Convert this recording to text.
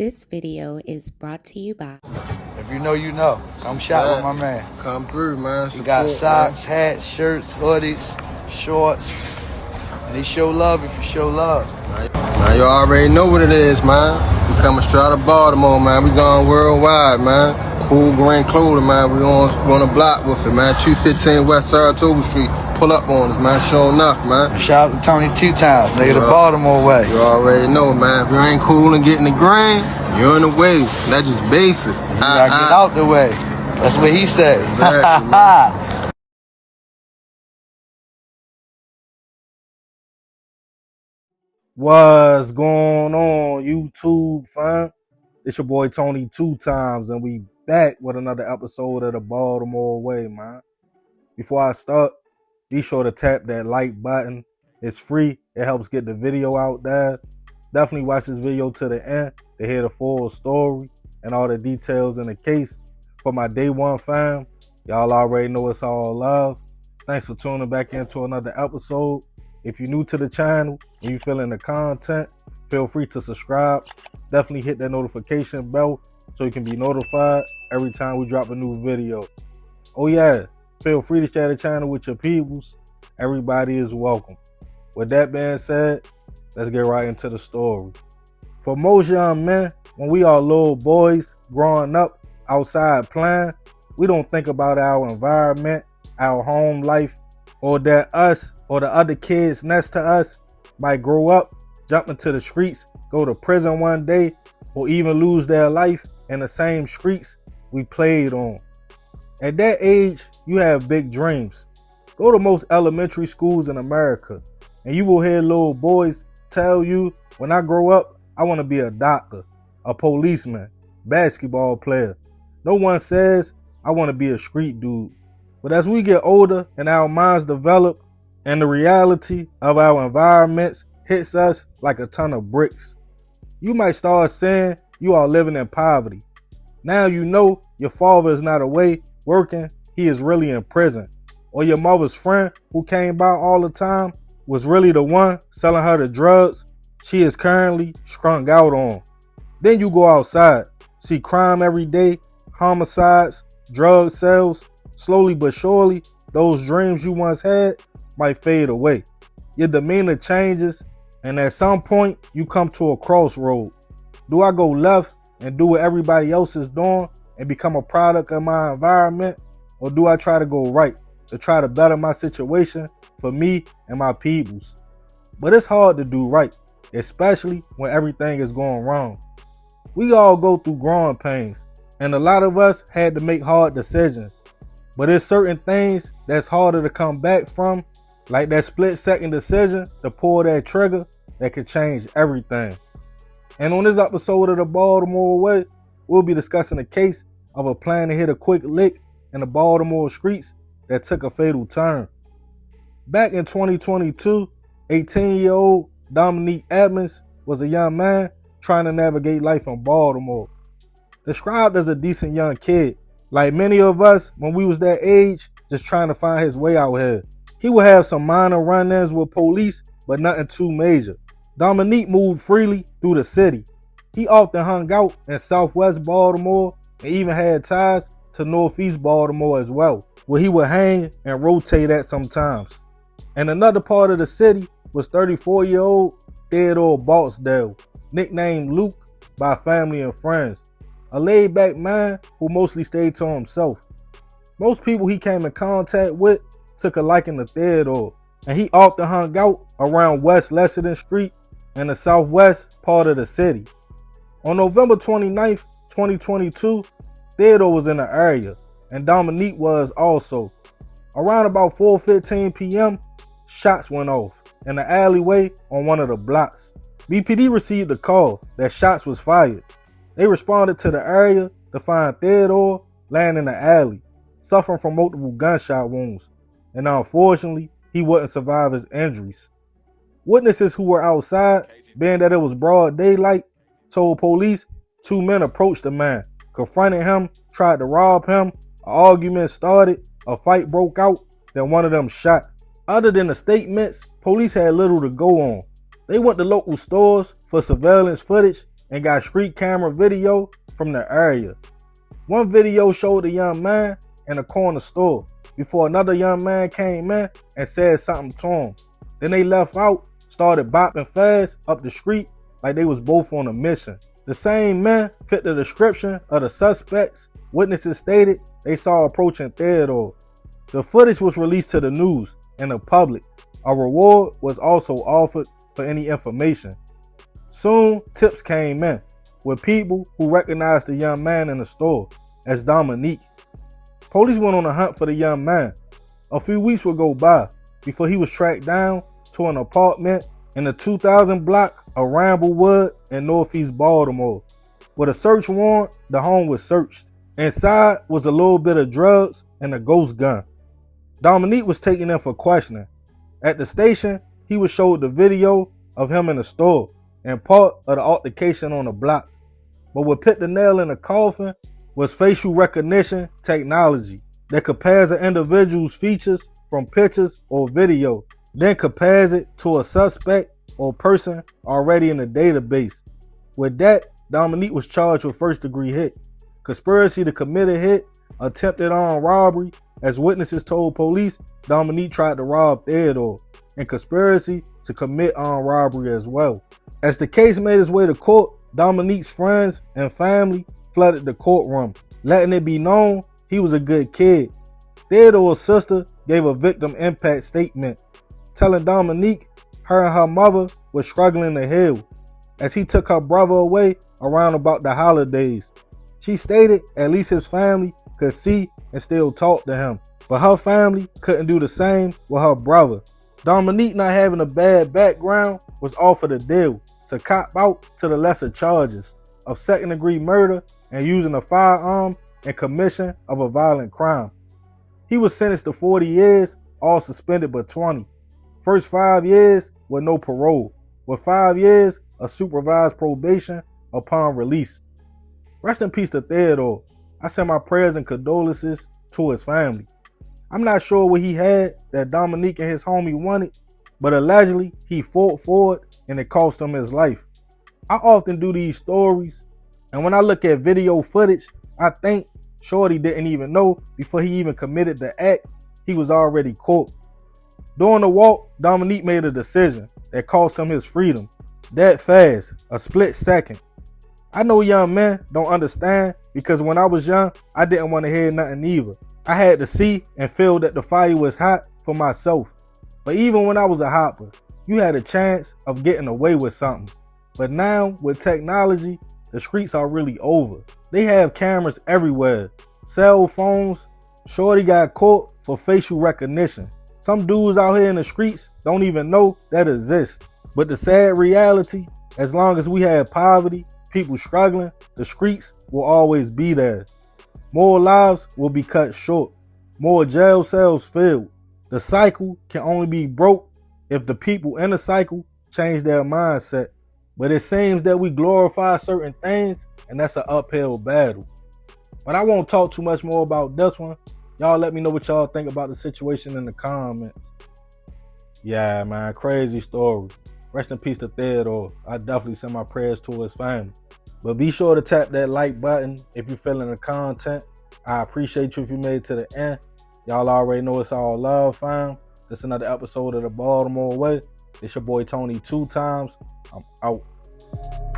This video is brought to you by... If you know, you know. Come shop with my man. Come through, man. He got socks, hats, shirts, hoodies, shorts. And he show love if you show love. Man, you already know what it is, man. We coming straight out of Baltimore, man. We going worldwide, man. Cool green clothing, man. We on the block with it, man. 215 West Saratoga Street. Pull up on us, man. Sure enough, man. Shout out to Tony 2 times, nigga, the Baltimore Way. You already know, man. If you ain't cool and getting the grain, you're in the way. That's just basic. You gotta get out the way. That's what he said. Exactly, man. What's going on, YouTube, fam? It's your boy Tony 2 times, and we back with another episode of the Baltimore Way, man. Before I start, be sure to tap that like button. It's free. It helps get the video out there. Definitely watch this video to the end to hear the full story and all the details in the case. For my day one fam, y'all already know it's all love. Thanks for tuning back into another episode. If you're new to the channel and you feeling the content, feel free to subscribe. Definitely hit that notification bell so you can be notified every time we drop a new video. Oh yeah, feel free to share the channel with your peoples. Everybody is welcome. With that being said, let's get right into the story. For most young men, when we are little boys growing up outside playing, we don't think about our environment, our home life, or that us or the other kids next to us might grow up, jump into the streets, go to prison one day, or even lose their life in the same streets we played on. At that age, you have big dreams. Go to most elementary schools in America, and you will hear little boys tell you, when I grow up, I want to be a doctor, a policeman, basketball player. No one says, I want to be a street dude. But as we get older and our minds develop and the reality of our environments hits us like a ton of bricks, you might start saying you are living in poverty. Now you know your father is not away working, he is really in prison. Or your mother's friend who came by all the time was really the one selling her the drugs she is currently strung out on. Then you go outside, see crime every day, homicides, drug sales. Slowly but surely, those dreams you once had might fade away. Your demeanor changes, and at some point, you come to a crossroad. Do I go left and do what everybody else is doing and become a product of my environment? Or do I try to go right to try to better my situation for me and my peoples? But it's hard to do right, especially when everything is going wrong. We all go through growing pains, and a lot of us had to make hard decisions. But there's certain things that's harder to come back from, like that split-second decision to pull that trigger that could change everything. And on this episode of the Baltimore Way, we'll be discussing a case of a plan to hit a quick lick in the Baltimore streets that took a fatal turn. Back in 2022, 18-year-old Dominique Edmonds was a young man trying to navigate life in Baltimore. Described as a decent young kid, like many of us when we was that age, just trying to find his way out here. He would have some minor run-ins with police, but nothing too major. Dominique moved freely through the city. He often hung out in Southwest Baltimore and even had ties to Northeast Baltimore as well, where he would hang and rotate at sometimes. And another part of the city was 34-year-old Theodore Barksdale, nicknamed Luke by family and friends. A laid-back man who mostly stayed to himself. Most people he came in contact with took a liking to Theodore, and he often hung out around West Lexington Street and the southwest part of the city. On November 29th, 2022, Theodore was in the area, and Dominique was also. Around about 4:15 p.m., shots went off in the alleyway on one of the blocks. BPD received a call that shots was fired. They responded to the area to find Theodore laying in the alley, suffering from multiple gunshot wounds, and unfortunately, he wouldn't survive his injuries. Witnesses who were outside, being that it was broad daylight, told police 2 men approached the man, confronted him, tried to rob him, an argument started, a fight broke out, then one of them shot. Other than the statements, police had little to go on. They went to local stores for surveillance footage and got street camera video from the area. One video showed a young man in a corner store before another young man came in and said something to him. Then they left out, started bopping fast up the street like they was both on a mission. The same men fit the description of the suspects witnesses stated they saw approaching Theodore. The footage was released to the news and the public. A reward was also offered for any information. Soon, tips came in with people who recognized the young man in the store as Dominique. Police went on a hunt for the young man. A few weeks would go by before he was tracked down to an apartment in the 2000 block of Ramblewood in Northeast Baltimore. With a search warrant, the home was searched. Inside was a little bit of drugs and a ghost gun. Dominique was taken in for questioning. At the station, he was showed the video of him in the store and part of the altercation on the block. But what put the nail in the coffin was facial recognition technology that compares an individual's features from pictures or video, then compares it to a suspect or person already in the database. With that, Dominique was charged with first-degree hit, conspiracy to commit a hit, attempted armed robbery. As witnesses told police, Dominique tried to rob Theodore, and conspiracy to commit armed robbery as well. As the case made its way to court, Dominique's friends and family flooded the courtroom, letting it be known he was a good kid. Theodore's sister gave a victim impact statement, telling Dominique her and her mother were struggling to heal, as he took her brother away around about the holidays. She stated at least his family could see and still talk to him, but her family couldn't do the same with her brother. Dominique, not having a bad background, was offered a deal to cop out to the lesser charges of second-degree murder and using a firearm in commission of a violent crime. He was sentenced to 40 years, all suspended but 20. First 5 years with no parole, with 5 years of supervised probation upon release. Rest in peace to Theodore. I send my prayers and condolences to his family. I'm not sure what he had that Dominique and his homie wanted, but allegedly he fought for it and it cost him his life. I often do these stories, and when I look at video footage, I think Shorty didn't even know before he even committed the act, he was already caught. During the walk, Dominique made a decision that cost him his freedom. That fast, a split second. I know young men don't understand because when I was young, I didn't want to hear nothing either. I had to see and feel that the fire was hot for myself. But even when I was a hopper, you had a chance of getting away with something. But now, with technology, the streets are really over. They have cameras everywhere, cell phones. Shorty got caught for facial recognition. Some dudes out here in the streets don't even know that exists. But the sad reality, as long as we have poverty, people struggling, the streets will always be there. More lives will be cut short. More jail cells filled. The cycle can only be broke if the people in the cycle change their mindset. But it seems that we glorify certain things, and that's an uphill battle. But I won't talk too much more about this one. Y'all let me know what y'all think about the situation in the comments. Yeah, man, crazy story. Rest in peace to Theodore. I definitely send my prayers to his family. But be sure to tap that like button if you're feeling the content. I appreciate you if you made it to the end. Y'all already know it's all love, fam. This is another episode of the Baltimore Way. It's your boy Tony 2 times. I'm out.